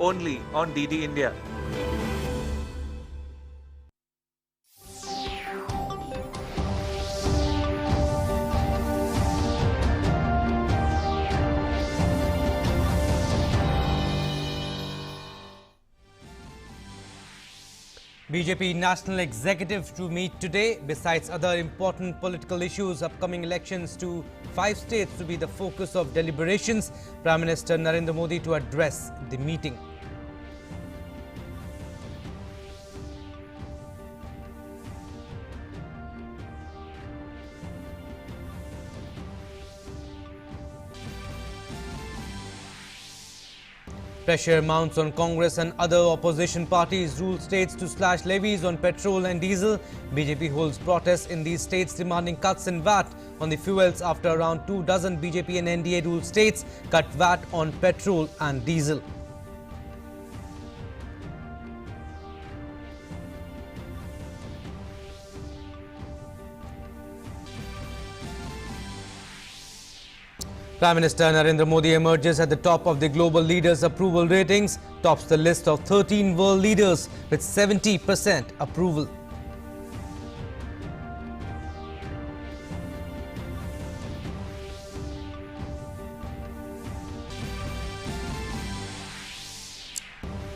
only on DD India. BJP National Executive to meet today. Besides other important political issues, upcoming elections to 5 states to be the focus of deliberations. Prime Minister Narendra Modi to address the meeting. Pressure mounts on Congress and other opposition parties. Rule states to slash levies on petrol and diesel. BJP holds protests in these states demanding cuts in VAT on the fuels after around 2 dozen BJP and NDA rule states cut VAT on petrol and diesel. Prime Minister Narendra Modi emerges at the top of the global leaders' approval ratings, tops the list of 13 world leaders with 70% approval.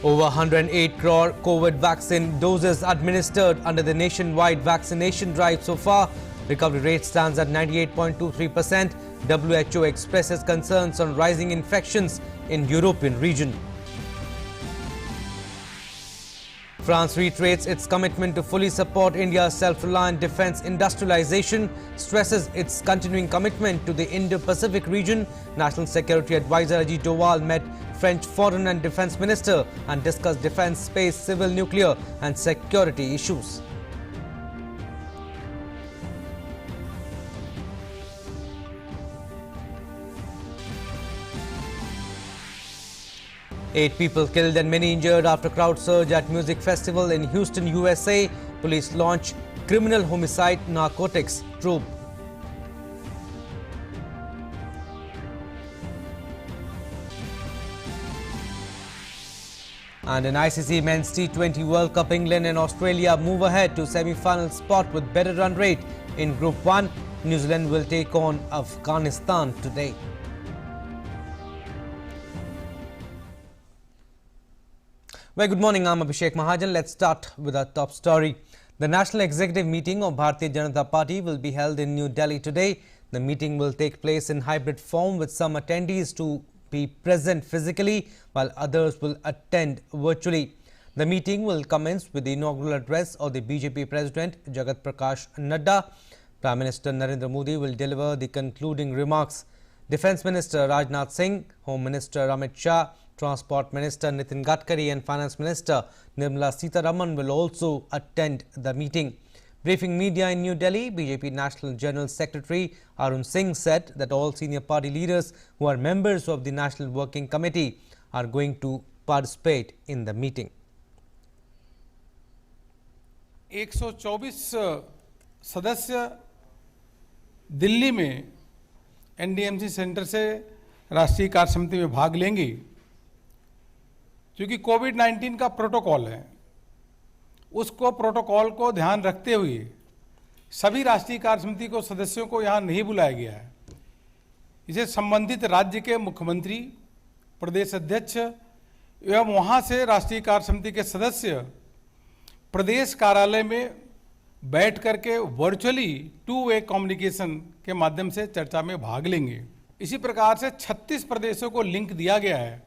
Over 108 crore COVID vaccine doses administered under the Nationwide Vaccination Drive so far. Recovery rate stands at 98.23%. WHO expresses concerns on rising infections in European region. France reiterates its commitment to fully support India's self-reliant defence industrialization, stresses its continuing commitment to the Indo-Pacific region. National Security Advisor Ajit Doval met French Foreign and Defence Minister and discussed defence, space, civil, nuclear and security issues. Eight people killed and many injured after crowd surge at music festival in Houston, USA. Police launch criminal homicide narcotics probe. And in ICC Men's T20 World Cup, England and Australia move ahead to semi-final spot with better run rate. In Group 1, New Zealand will take on Afghanistan today. Well, good morning. I'm Abhishek Mahajan. Let's start with our top story. The National Executive meeting of Bharatiya Janata Party will be held in New Delhi today. The meeting will take place in hybrid form with some attendees to be present physically while others will attend virtually. The meeting will commence with the inaugural address of the BJP President Jagat Prakash Nadda. Prime Minister Narendra Modi will deliver the concluding remarks. Defence Minister Rajnath Singh, Home Minister Amit Shah, Transport Minister Nitin Gadkari and Finance Minister Nirmala Sitharaman will also attend the meeting. Briefing media in New Delhi, BJP National General Secretary Arun Singh said that all senior party leaders who are members of the National Working Committee are going to participate in the meeting. 124 सदस्य दिल्ली में NDMC centre से राष्ट्रीय कार्य समिति में भाग लेंगे। क्योंकि कोविड-19 का प्रोटोकॉल है, उसको प्रोटोकॉल को ध्यान रखते हुए सभी राष्ट्रीय कार्य समिति को सदस्यों को यहाँ नहीं बुलाया गया है। इसे संबंधित राज्य के मुख्यमंत्री, प्रदेश अध्यक्ष एवं वहाँ से राष्ट्रीय कार्य समिति के सदस्य प्रदेश कार्यालय में बैठ करके वर्चुअली 2-वे कम्युनिकेशन के माध्यम से चर्चा में भाग लेंगे। इसी प्रकार से 36 प्रदेशों को लिंक दिया गया है।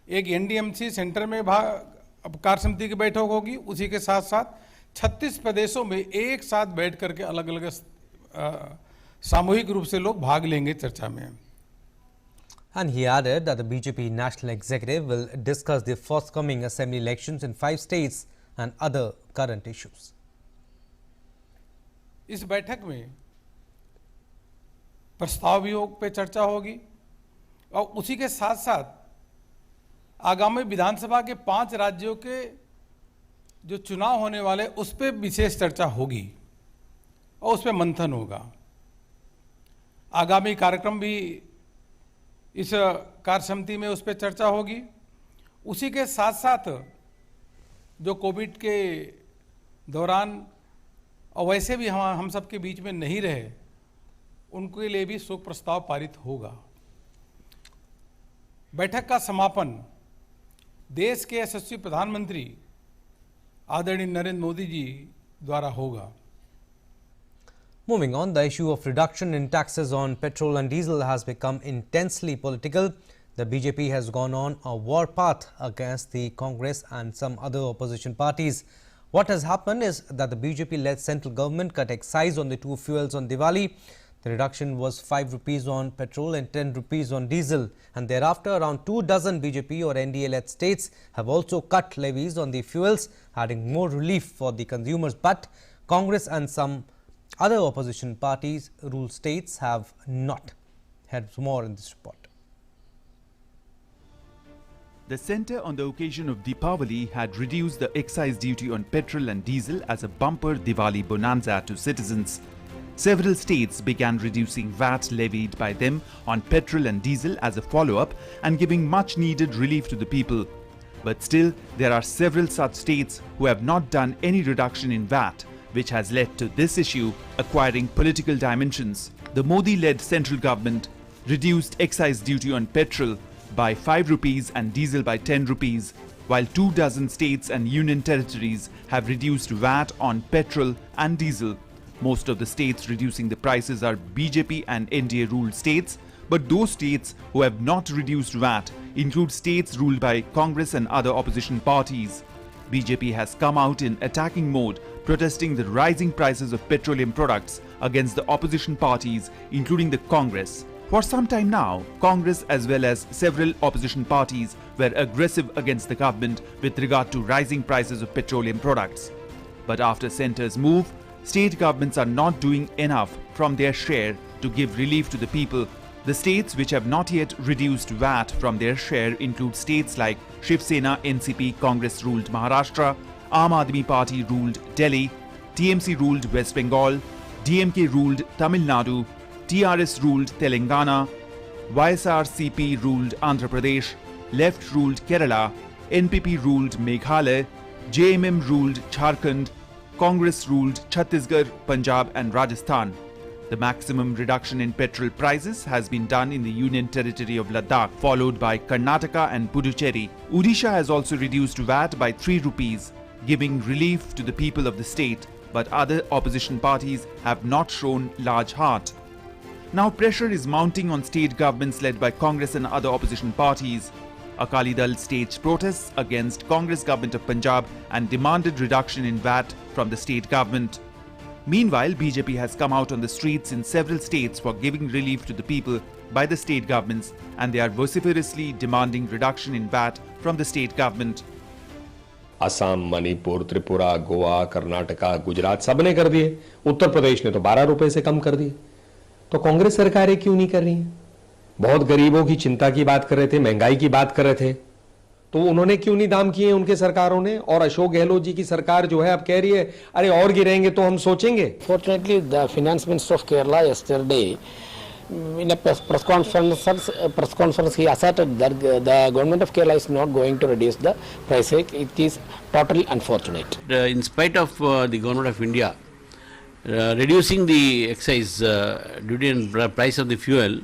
एक एनडीएमसी सेंटर में कार्य समिति की बैठक होगी, उसी के साथ साथ 36 प्रदेशों में एक साथ बैठ करके अलग अलग सामूहिक रूप से लोग भाग लेंगे चर्चा में। And he added that the BJP National Executive will discuss the forthcoming assembly elections in 5 states and other current issues. इस बैठक में प्रस्ताव वियोग पे चर्चा होगी और उसी के साथ साथ आगामी विधानसभा के 5 राज्यों के जो चुनाव होने वाले उस पर विशेष चर्चा होगी और उस पर मंथन होगा। आगामी कार्यक्रम भी इस कार्य समिति में उस पर चर्चा होगी उसी के साथ साथ जो कोविड के दौरान और वैसे भी हम सबके बीच में नहीं रहे, उनके लिए भी शोक प्रस्ताव पारित होगा। बैठक का समापन देश के यशस्वी प्रधानमंत्री आदरणीय नरेंद्र मोदी जी द्वारा होगा। Moving on, the issue of reduction in taxes on petrol and diesel has become intensely political. The BJP has gone on a war path against the Congress and some other opposition parties. What has happened is that the BJP-led central government cut excise on the two fuels on Diwali. The reduction was 5 rupees on petrol and 10 rupees on diesel. And thereafter, around 24 BJP or NDA-led states have also cut levies on the fuels, adding more relief for the consumers. But Congress and some other opposition parties ruled states have not. Here's more in this report. The centre on the occasion of Deepavali had reduced the excise duty on petrol and diesel as a bumper Diwali bonanza to citizens. Several states began reducing VAT levied by them on petrol and diesel as a follow-up and giving much needed relief to the people. But still, there are several such states who have not done any reduction in VAT, which has led to this issue acquiring political dimensions. The Modi-led central government reduced excise duty on petrol by 5 rupees and diesel by 10 rupees, while 24 states and union territories have reduced VAT on petrol and diesel. Most of the states reducing the prices are BJP and NDA ruled states, but those states who have not reduced VAT include states ruled by Congress and other opposition parties. BJP has come out in attacking mode, protesting the rising prices of petroleum products against the opposition parties, including the Congress. For some time now, Congress as well as several opposition parties were aggressive against the government with regard to rising prices of petroleum products. But after centre's move, state governments are not doing enough from their share to give relief to the people. The states which have not yet reduced VAT from their share include states like Shiv Sena NCP Congress ruled Maharashtra, Aam Aadmi Party ruled Delhi, TMC ruled West Bengal, DMK ruled Tamil Nadu, TRS ruled Telangana, YSRCP ruled Andhra Pradesh, Left ruled Kerala, NPP ruled Meghalaya, JMM ruled Jharkhand, Congress ruled Chhattisgarh, Punjab and Rajasthan. The maximum reduction in petrol prices has been done in the Union Territory of Ladakh, followed by Karnataka and Puducherry. Odisha has also reduced VAT by 3 rupees, giving relief to the people of the state, but other opposition parties have not shown large heart. Now pressure is mounting on state governments led by Congress and other opposition parties. Akali Dal staged protests against Congress government of Punjab and demanded reduction in VAT from the state government. Meanwhile, BJP has come out on the streets in several states for giving relief to the people by the state governments, and they are vociferously demanding reduction in VAT from the state government. Assam, Manipur, Tripura, Goa, Karnataka, Gujarat सबने कर दिए। उत्तर प्रदेश ने तो 12 रुपए से कम कर दिए। तो कांग्रेस सरकारें क्यों नहीं कर रही हैं? बहुत गरीबों की चिंता की बात कर रहे थे, महंगाई की बात कर रहे थे, तो उन्होंने क्यों नहीं दाम किए उनके सरकारों ने? और अशोक गहलोत जी की सरकार जो है अब कह रही है अरे और गिरेंगे तो हम सोचेंगे। Fortunately, the finance minister of Kerala yesterday in a press conference he asserted that the government of Kerala is not going to reduce the price hike. It is totally unfortunate. In spite of the government of India reducing the excise duty and price of the fuel,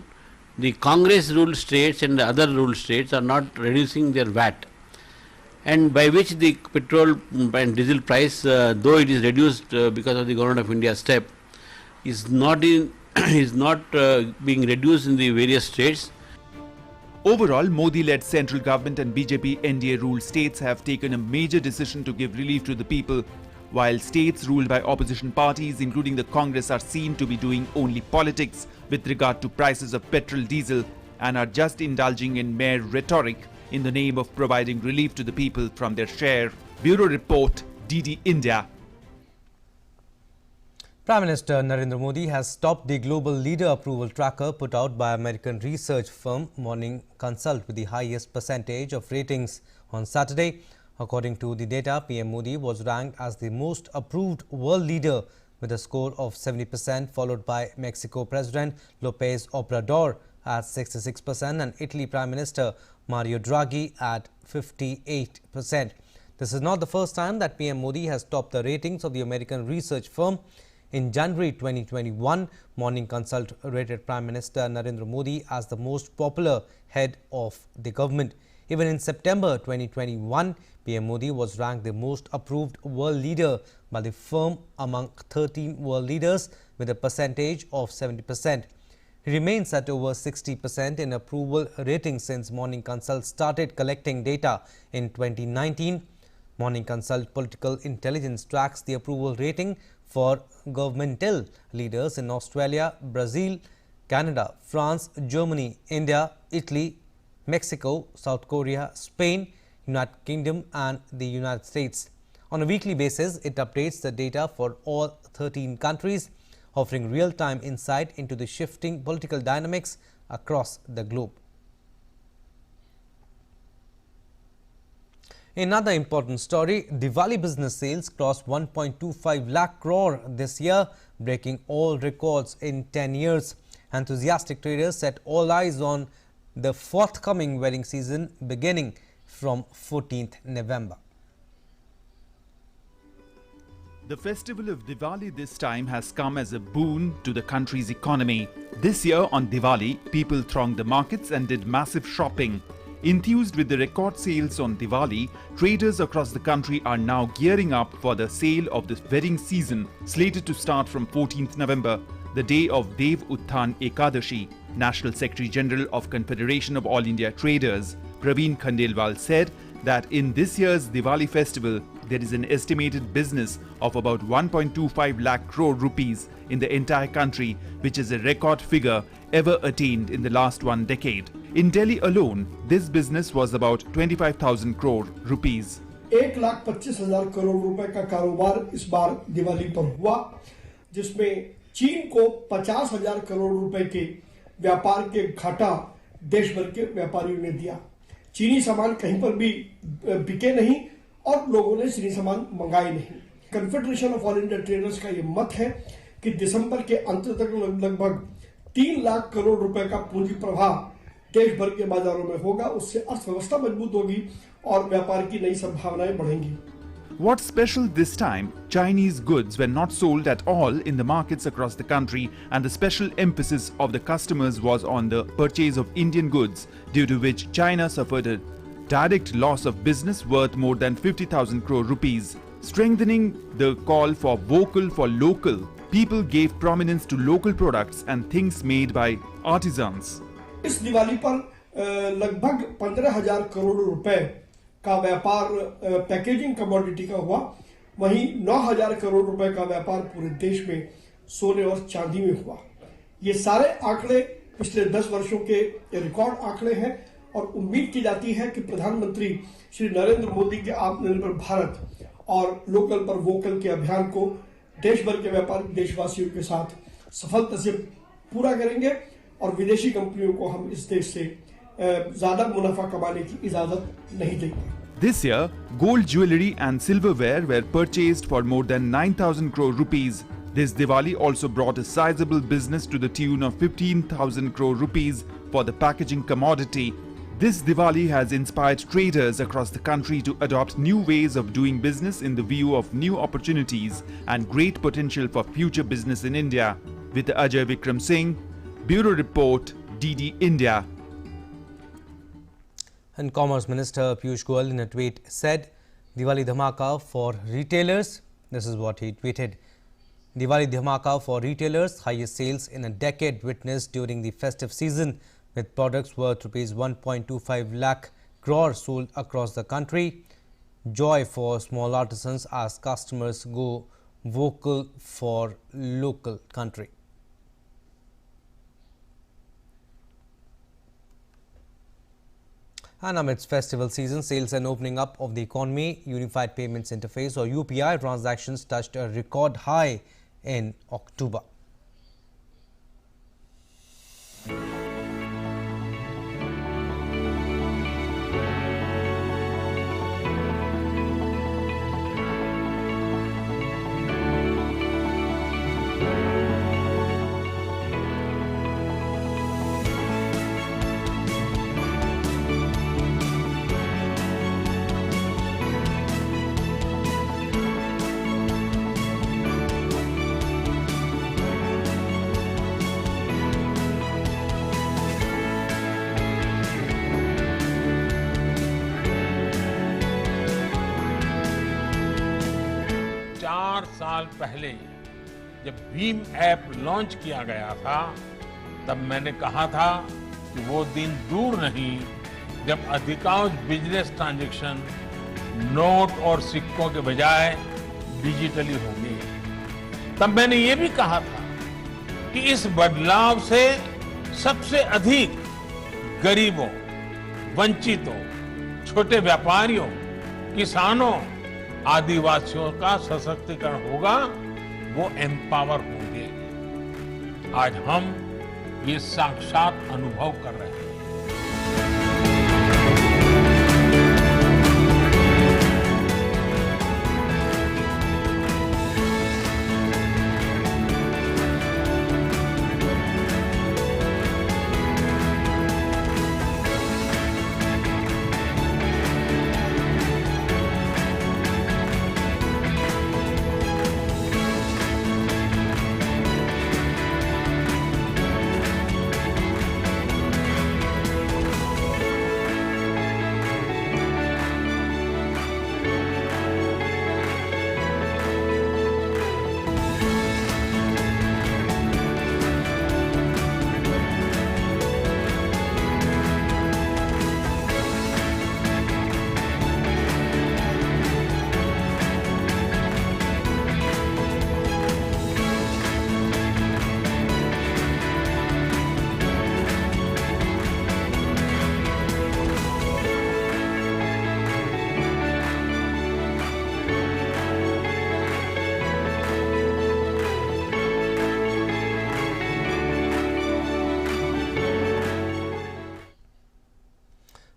the Congress ruled states and the other ruled states are not reducing their VAT, and by which the petrol and diesel price, though it is reduced because of the government of India step, is not being reduced in the various states. Overall, Modi-led central government and BJP NDA-ruled states have taken a major decision to give relief to the people, while states ruled by opposition parties, including the Congress, are seen to be doing only politics with regard to prices of petrol, diesel, and are just indulging in mere rhetoric in the name of providing relief to the people from their share. Bureau Report, DD India. Prime Minister Narendra Modi has stopped the global leader approval tracker put out by American research firm Morning Consult with the highest percentage of ratings on Saturday. According to the data, PM Modi was ranked as the most approved world leader with a score of 70%, followed by Mexico President Lopez Obrador at 66% and Italy Prime Minister Mario Draghi at 58%. This is not the first time that PM Modi has topped the ratings of the American research firm. In January 2021, Morning Consult rated Prime Minister Narendra Modi as the most popular head of the government. Even in September 2021, PM Modi was ranked the most approved world leader by the firm among 13 world leaders with a percentage of 70%. He remains at over 60% in approval rating since Morning Consult started collecting data in 2019. Morning Consult Political Intelligence tracks the approval rating for governmental leaders in Australia, Brazil, Canada, France, Germany, India, Italy, Mexico, South Korea, Spain, United Kingdom and the United States. On a weekly basis, it updates the data for all 13 countries, offering real-time insight into the shifting political dynamics across the globe. Another important story, Diwali business sales crossed 1.25 lakh crore this year, breaking all records in 10 years. Enthusiastic traders set all eyes on the forthcoming wedding season beginning from 14th November. The festival of Diwali this time has come as a boon to the country's economy. This year on Diwali, people thronged the markets and did massive shopping. Enthused with the record sales on Diwali, traders across the country are now gearing up for the sale of the wedding season, slated to start from 14th November, the day of Dev Utthan Ekadashi. National Secretary General of Confederation of All India Traders, Praveen Khandelwal, said that in this year's Diwali festival, there is an estimated business of about 1.25 lakh crore rupees in the entire country, which is a record figure ever attained in the last one decade. In Delhi alone, this business was about 25,000 crore rupees. 1,25,000 crore रुपए का कारोबार इस बार दिवाली पर हुआ, जिसमें चीन को 50,000 करोड़ रुपए के व्यापार के घाटा देश भर के व्यापारियों ने दिया। चीनी सामान कहीं पर भी बिके नहीं और लोगों ने चीनी सामान मंगाए नहीं। Confederation of all India traders का ये मत है कि दिसंबर के अंत तक लगभग 3 लाख करोड़ रुपए का पूंजी प्रवाह देश भर के बाजारों में होगा। उससे अर्थव्यवस्था मजबूत होगी और व्यापार की नई संभावनाएं बढ़ेंगी। What's special this time? Chinese goods were not sold at all in the markets across the country, and the special emphasis of the customers was on the purchase of Indian goods, due to which China suffered a direct loss of business worth more than 50,000 crore rupees. Strengthening the call for vocal for local, people gave prominence to local products and things made by artisans. इस दिवाली पर लगभग 15,000 करोड़ रुपए का व्यापार packaging commodity का हुआ, वहीं 9,000 करोड़ रुपए का व्यापार पूरे देश में सोने और चांदी में हुआ। ये सारे आंकड़े पिछले 10 वर्षों के रिकॉर्ड आंकड़े हैं और उम्मीद की जाती है कि प्रधानमंत्री श्री नरेंद्र मोदी के आत्मनिर्भर भारत और लोकल पर वोकल के अभियान को देश भर के व्यापारी देशवासियों के साथ सफलता से पूरा करेंगे और विदेशी कंपनियों को हम इस देश से ज्यादा मुनाफा कमाने की इजाजत नहीं देंगे। This year, gold jewellery and silverware were purchased for more than 9,000 crore rupees. This Diwali also brought a sizable business to the tune of 15,000 crore rupees for the packaging commodity. This Diwali has inspired traders across the country to adopt new ways of doing business in the view of new opportunities and great potential for future business in India. With Ajay Vikram Singh, Bureau Report, DD India. And Commerce Minister Piyush Goyal in a tweet said, Diwali Dhamaka for retailers. This is what he tweeted. Diwali Dhamaka for retailers, highest sales in a decade witnessed during the festive season, with products worth rupees 1.25 lakh crore sold across the country. Joy for small artisans as customers go vocal for local country. And amidst festival season, sales and opening up of the economy, Unified Payments Interface or UPI transactions touched a record high in October. 4 साल पहले जब Bhim app launch किया गया था, तब मैंने कहा था कि वो दिन दूर नहीं जब अधिकांश बिजनेस ट्रांजैक्शन नोट और सिक्कों के बजाय डिजिटली होंगे। तब मैंने ये भी कहा था कि इस बदलाव से सबसे अधिक गरीबों, वंचितों, छोटे व्यापारियों, किसानों, आदिवासियों का सशक्तिकरण होगा, वो एम्पावर होंगे। आज हम ये साक्षात अनुभव कर रहे हैं।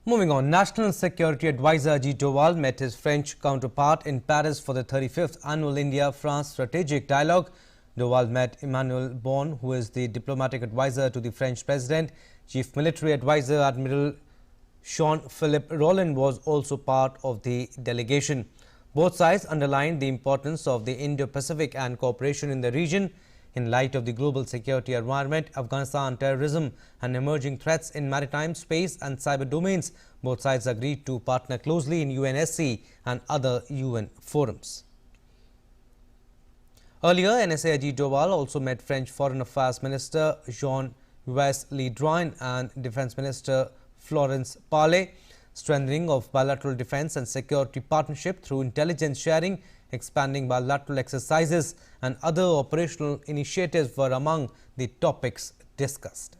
Moving on, National Security Advisor Ajit Doval met his French counterpart in Paris for the 35th Annual India-France Strategic Dialogue. Doval met Emmanuel Bon, who is the diplomatic advisor to the French president. Chief Military Advisor Admiral Jean-Philippe Rollin was also part of the delegation. Both sides underlined the importance of the Indo-Pacific and cooperation in the region. In light of the global security environment, Afghanistan, terrorism and emerging threats in maritime, space and cyber domains, both sides agreed to partner closely in UNSC and other UN forums. Earlier, NSA Ajit Doval also met French Foreign Affairs Minister Jean-Yves Le Drian and Defence Minister Florence Parly. Strengthening of bilateral defence and security partnership through intelligence sharing, expanding bilateral exercises and other operational initiatives were among the topics discussed.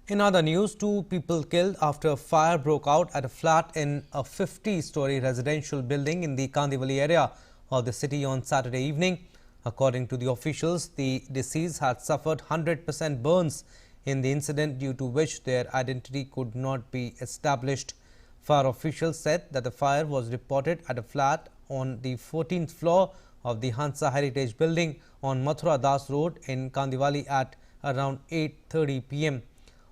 In other news, 2 people killed after a fire broke out at a flat in a 50-story residential building in the Kandivali area of the city on Saturday evening. According to the officials, the deceased had suffered 100% burns in the incident, due to which their identity could not be established. Fire officials said that the fire was reported at a flat on the 14th floor of the Hansa Heritage Building on Mathura Das Road in Kandivali at around 8:30 p.m.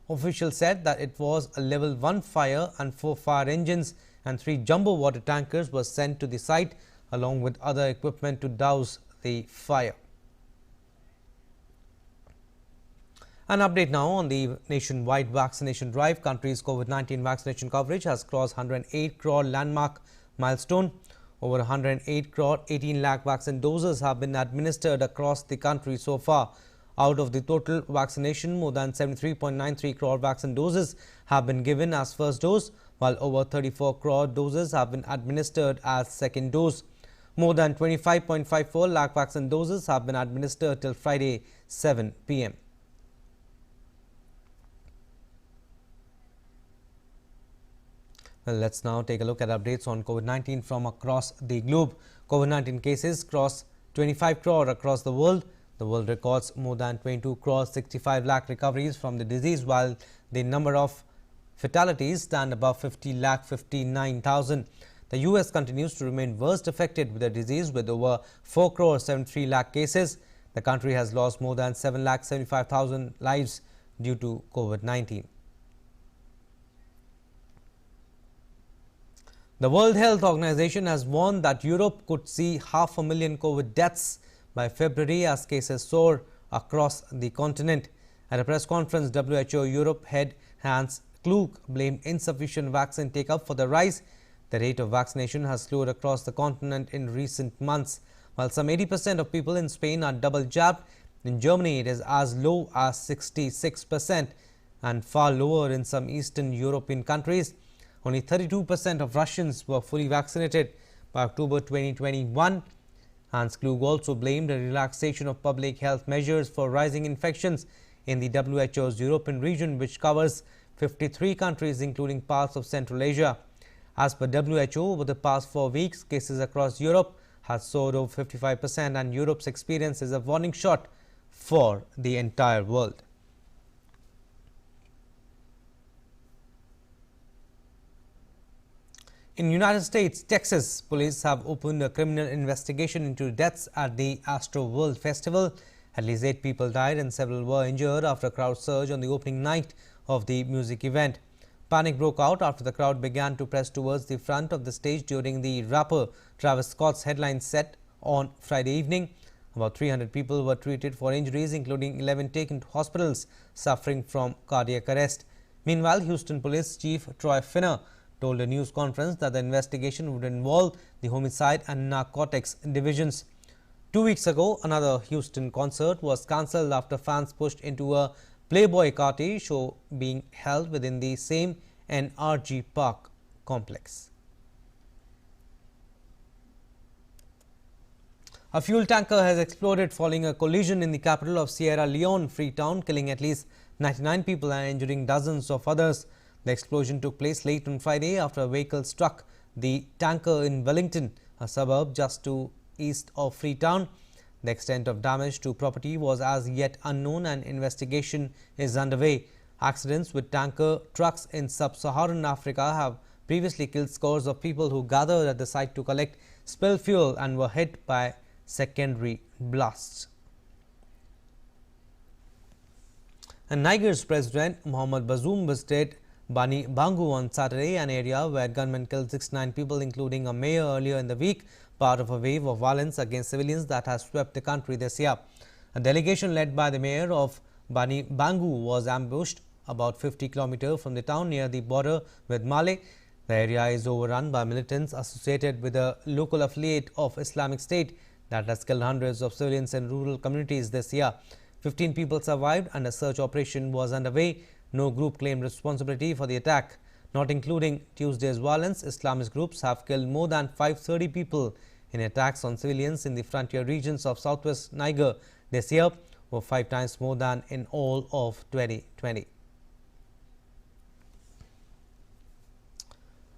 Officials said that it was a level 1 fire and 4 fire engines and 3 jumbo water tankers were sent to the site along with other equipment to douse the fire. An update now on the nationwide vaccination drive. Country's COVID-19 vaccination coverage has crossed 108 crore landmark milestone. Over 108 crore 18 lakh vaccine doses have been administered across the country so far. Out of the total vaccination, more than 73.93 crore vaccine doses have been given as first dose, while over 34 crore doses have been administered as second dose. More than 25.54 lakh vaccine doses have been administered till Friday 7 p.m. Well, let's now take a look at updates on COVID-19 from across the globe. COVID-19 cases cross 25 crore across the world. The world records more than 22 crore 65 lakh recoveries from the disease, while the number of fatalities stand above 50 lakh 59,000. The US continues to remain worst affected with the disease with over 4 crore 73 lakh cases. The country has lost more than 7 lakh 75,000 lives due to COVID-19. The World Health Organization has warned that Europe could see 500,000 COVID deaths by February as cases soar across the continent. At a press conference, WHO Europe head Hans Klug blamed insufficient vaccine take-up for the rise. The rate of vaccination has slowed across the continent in recent months. While some 80% of people in Spain are double jabbed, in Germany it is as low as 66% and far lower in some Eastern European countries. Only 32% of Russians were fully vaccinated by October 2021. Hans Klug also blamed the relaxation of public health measures for rising infections in the WHO's European region, which covers 53 countries including parts of Central Asia. As per WHO, over the past 4 weeks, cases across Europe have soared over 55%, and Europe's experience is a warning shot for the entire world. In the United States, Texas police have opened a criminal investigation into deaths at the Astro World Festival. At least 8 people died and several were injured after a crowd surge on the opening night of the music event. Panic broke out after the crowd began to press towards the front of the stage during the rapper Travis Scott's headline set on Friday evening. About 300 people were treated for injuries, including 11 taken to hospitals suffering from cardiac arrest. Meanwhile, Houston Police Chief Troy Finner told a news conference that the investigation would involve the homicide and narcotics divisions. 2 weeks ago, another Houston concert was cancelled after fans pushed into a Playboy Carti show being held within the same NRG Park complex. A fuel tanker has exploded following a collision in the capital of Sierra Leone, Freetown, killing at least 99 people and injuring dozens of others. The explosion took place late on Friday after a vehicle struck the tanker in Wellington, a suburb just to east of Freetown. The extent of damage to property was as yet unknown and investigation is underway. Accidents with tanker trucks in sub-Saharan Africa have previously killed scores of people who gathered at the site to collect spilled fuel and were hit by secondary blasts. And Niger's President Mohamed Bazoum visited Bani Bangu on Saturday, an area where gunmen killed 69 people, including a mayor earlier in the week, part of a wave of violence against civilians that has swept the country this year. A delegation led by the mayor of Bani Bangu was ambushed about 50 kilometers from the town near the border with Mali. The area is overrun by militants associated with a local affiliate of Islamic State that has killed hundreds of civilians in rural communities this year. 15 people survived and a search operation was underway. No group claimed responsibility for the attack. Not including Tuesday's violence, Islamist groups have killed more than 530 people in attacks on civilians in the frontier regions of southwest Niger this year, or 5 times more than in all of 2020.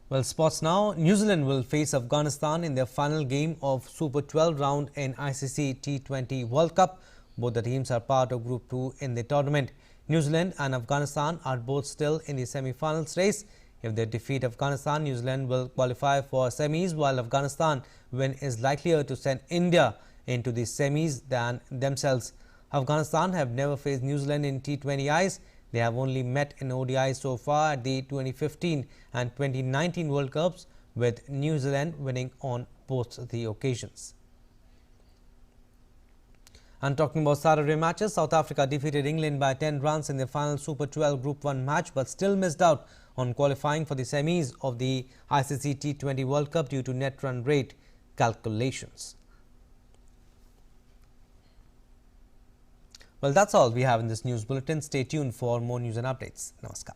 Well, sports now. New Zealand will face Afghanistan in their final game of Super 12 round in ICC T20 World Cup. Both the teams are part of Group 2 in the tournament. New Zealand and Afghanistan are both still in the semi-finals race. If they defeat Afghanistan, New Zealand will qualify for semis, while Afghanistan win is likelier to send India into the semis than themselves. Afghanistan have never faced New Zealand in T20Is. They have only met in ODIs so far at the 2015 and 2019 World Cups, with New Zealand winning on both the occasions. And talking about Saturday matches, South Africa defeated England by 10 runs in the final Super 12 Group 1 match, but still missed out on qualifying for the semis of the ICC T20 World Cup due to net run rate calculations. Well, that's all we have in this news bulletin. Stay tuned for more news and updates. Namaskar.